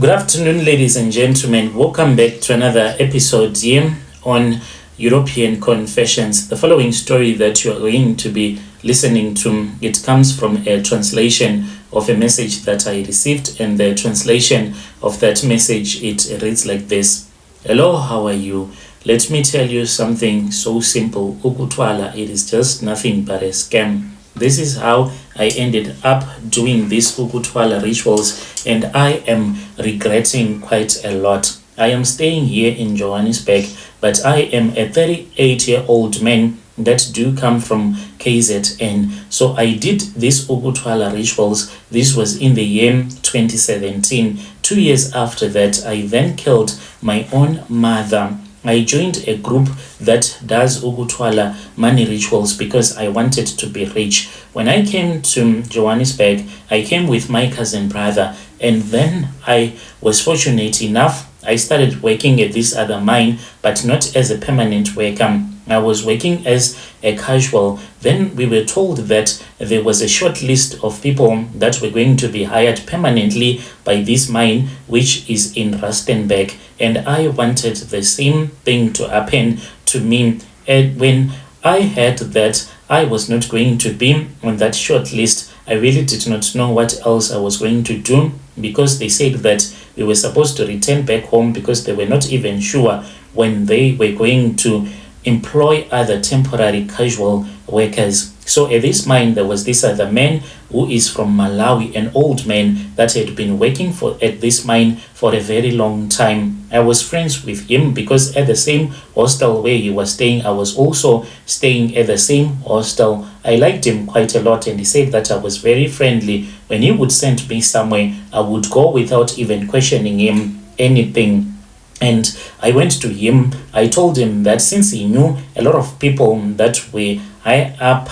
Good afternoon, ladies and gentlemen. Welcome back to another episode here on European Confessions. The following story that you are going to be listening to, it comes from a translation of a message that I received, and the translation of that message, it reads like this. Hello, how are you? Let me tell you something so simple. Ukuthwala, it is just nothing but a scam. This is how I ended up doing these Ukuthwala rituals, and I am regretting quite a lot. I am staying here in Johannesburg, but I am a 38-year-old man that do come from KZN. So I did these Ukuthwala rituals. This was in the year 2017. 2 years after that, I then killed my own mother. I joined a group that does Ukuthwala money rituals because I wanted to be rich. When I came to Johannesburg, I came with my cousin brother, and then I was fortunate enough. I started working at this other mine, but not as a permanent worker. I was working as a casual. Then we were told that there was a short list of people that were going to be hired permanently by this mine, which is in Rustenburg. And I wanted the same thing to happen to me. And when I heard that I was not going to be on that short list, I really did not know what else I was going to do, because they said that we were supposed to return back home because they were not even sure when they were going to employ other temporary casual workers. So at this mine, there was this other man who is from Malawi, an old man that had been working at this mine for a very long time. I was friends with him because at the same hostel where he was staying, I was also staying at the same hostel. I liked him quite a lot, and he said that I was very friendly. When he would send me somewhere, I would go without even questioning him anything. And I went to him. I told him that since he knew a lot of people that were high up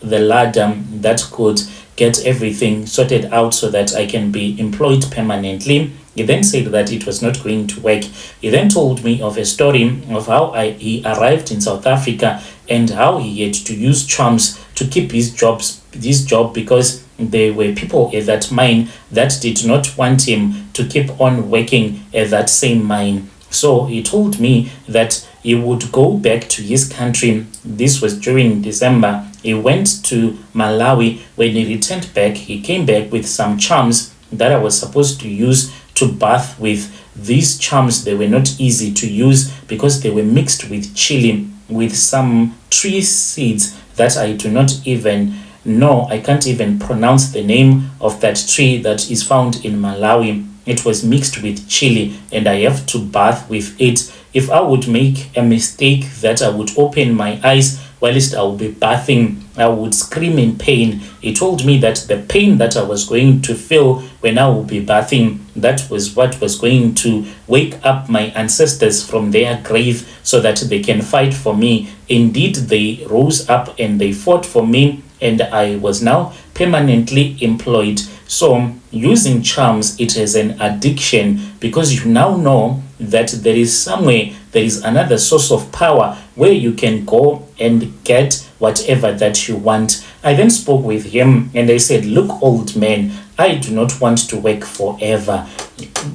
the ladder that could get everything sorted out so that I can be employed permanently, he then said that it was not going to work. He then told me of a story of how he arrived in South Africa and how he had to use charms to keep this job because there were people at that mine that did not want him to keep on working at that same mine. So he told me that he would go back to his country. This was during December. He went to Malawi. When he returned back, he came back with some charms that I was supposed to use to bath with. These charms, they were not easy to use because they were mixed with chili, with some tree seeds that I do not even know. I can't even pronounce the name of that tree that is found in Malawi. It was mixed with chili, and I have to bath with it. If I would make a mistake that I would open my eyes whilst I would be bathing, I would scream in pain. He told me that the pain that I was going to feel when I would be bathing, that was what was going to wake up my ancestors from their grave so that they can fight for me. Indeed, they rose up and they fought for me, and I was now permanently employed. So using charms, it is an addiction because you now know that there is somewhere, there is another source of power where you can go and get whatever that you want. I then spoke with him and I said, look, old man, I do not want to work forever.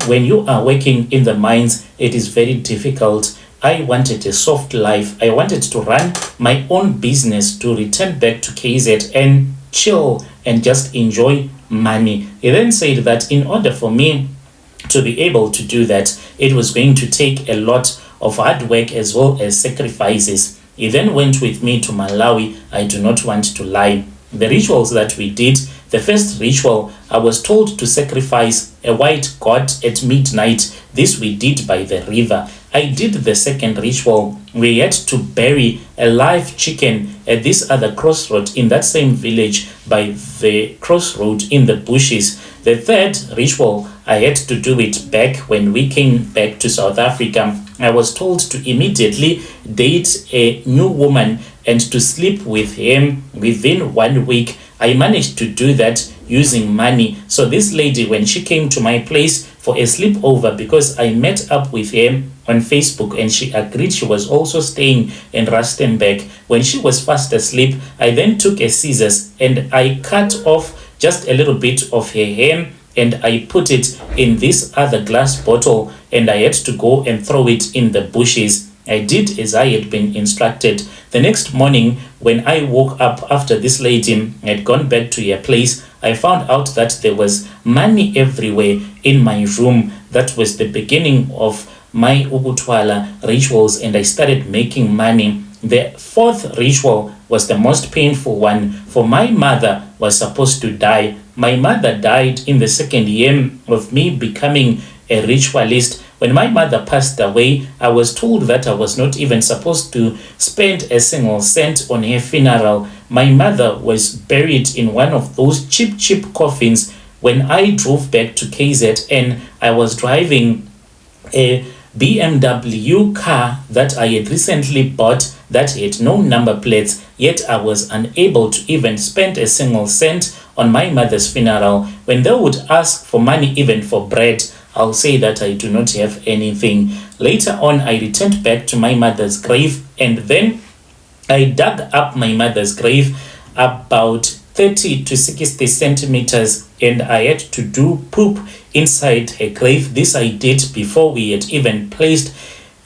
When you are working in the mines, it is very difficult. I wanted a soft life. I wanted to run my own business, to return back to KZ and chill and just enjoy money. He then said that in order for me to be able to do that, it was going to take a lot of hard work as well as sacrifices. He then went with me to Malawi. I do not want to lie. The rituals that we did, the first ritual, I was told to sacrifice a white goat at midnight. This we did by the river. I did the second ritual. We had to bury a live chicken at this other crossroad in that same village by the crossroad in the bushes. The third ritual, I had to do it back when we came back to South Africa. I was told to immediately date a new woman and to sleep with him within 1 week. I managed to do that using money. So this lady, when she came to my place for a sleepover, because I met up with her on Facebook and she agreed she was also staying in Rustenburg. When she was fast asleep, I then took a scissors and I cut off just a little bit of her hair and I put it in this other glass bottle, and I had to go and throw it in the bushes. I did as I had been instructed. The next morning, when I woke up after this lady had gone back to her place, I found out that there was money everywhere in my room. That was the beginning of my Ukuthwala rituals, and I started making money. The fourth ritual was the most painful one, for my mother was supposed to die. My mother died in the second year of me becoming a ritualist. When my mother passed away, I was told that I was not even supposed to spend a single cent on her funeral. My mother was buried in one of those cheap coffins. When I drove back to KZN, I was driving a BMW car that I had recently bought that had no number plates, yet I was unable to even spend a single cent on my mother's funeral. When they would ask for money even for bread, I'll say that I do not have anything. Later on, I returned back to my mother's grave, and then I dug up my mother's grave about 30 to 60 centimeters, and I had to do poop inside her grave. This I did before we had even placed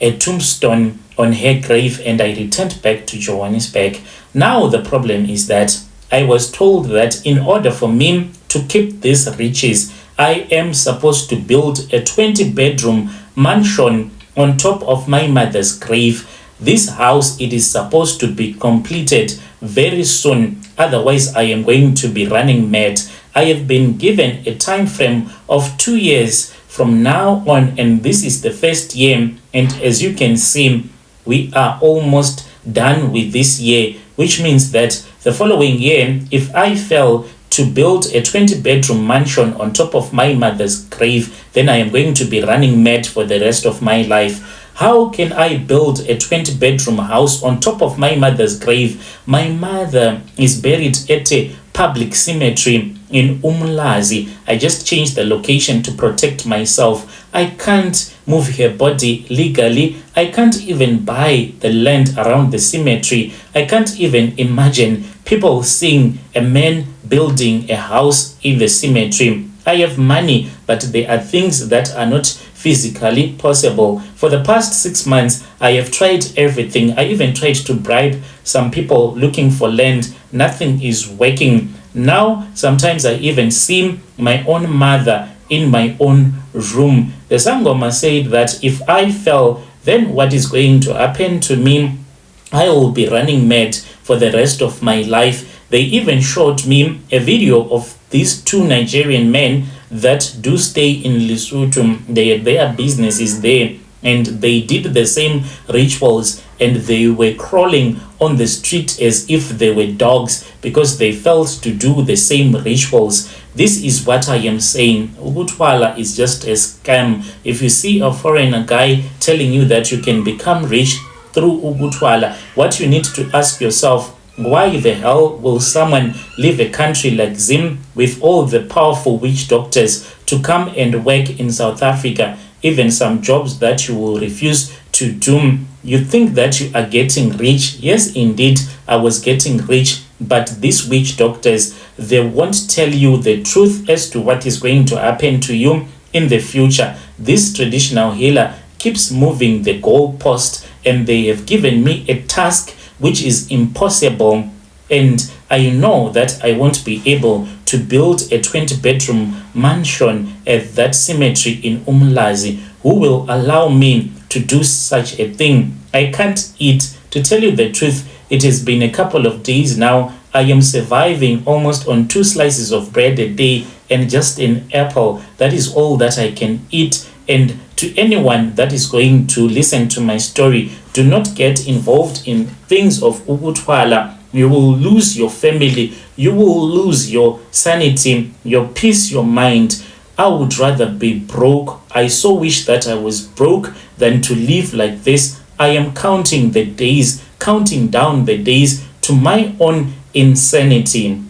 a tombstone on her grave, and I returned back to Johannesburg. Now the problem is that I was told that in order for me to keep these riches, I am supposed to build a 20-bedroom mansion on top of my mother's grave. This house, it is supposed to be completed very soon. Otherwise, I am going to be running mad. I have been given a time frame of 2 years from now on, and this is the first year. And as you can see, we are almost done with this year, which means that the following year, if I fail to build a 20-bedroom mansion on top of my mother's grave, then I am going to be running mad for the rest of my life. How can I build a 20-bedroom house on top of my mother's grave? My mother is buried at a public cemetery in Umlazi. I just changed the location to protect myself. I can't move her body legally. I can't even buy the land around the cemetery. I can't even imagine people seeing a man building a house in the cemetery. I have money, but there are things that are not physically possible. For the past 6 months, I have tried everything. I even tried to bribe some people looking for land. Nothing is working. Now, sometimes I even see my own mother in my own room. The Sangoma said that if I fell, then what is going to happen to me? I will be running mad for the rest of my life. They even showed me a video of these two Nigerian men that do stay in Lesotho. Their business is there, and they did the same rituals, and they were crawling on the street as if they were dogs because they failed to do the same rituals. This is what I am saying. Ukuthwala is just a scam. If you see a foreigner guy telling you that you can become rich through Ukuthwala, what you need to ask yourself, why the hell will someone leave a country like Zim with all the powerful witch doctors to come and work in South Africa, even some jobs that you will refuse to do? You think that you are getting rich. Yes, indeed, I was getting rich, but these witch doctors, they won't tell you the truth as to what is going to happen to you in the future. This traditional healer keeps moving the goalpost, and they have given me a task which is impossible, and I know that I won't be able to build a 20-bedroom mansion at that cemetery in Umlazi. Who will allow me to do such a thing? I can't eat. To tell you the truth, it has been a couple of days now. I am surviving almost on 2 slices of bread a day and just an apple. That is all that I can eat. And to anyone that is going to listen to my story, do not get involved in things of Ukuthwala. You will lose your family. You will lose your sanity, your peace, your mind. I would rather be broke. I so wish that I was broke than to live like this. I am counting the days, counting down the days to my own insanity.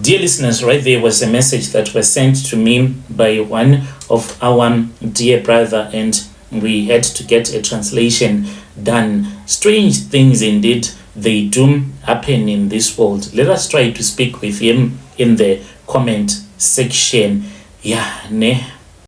Dear listeners, right there was a message that was sent to me by one of our dear brother, and we had to get a translation done. Strange things indeed, they do happen in this world. Let us try to speak with him in the comment section. Yeah, ne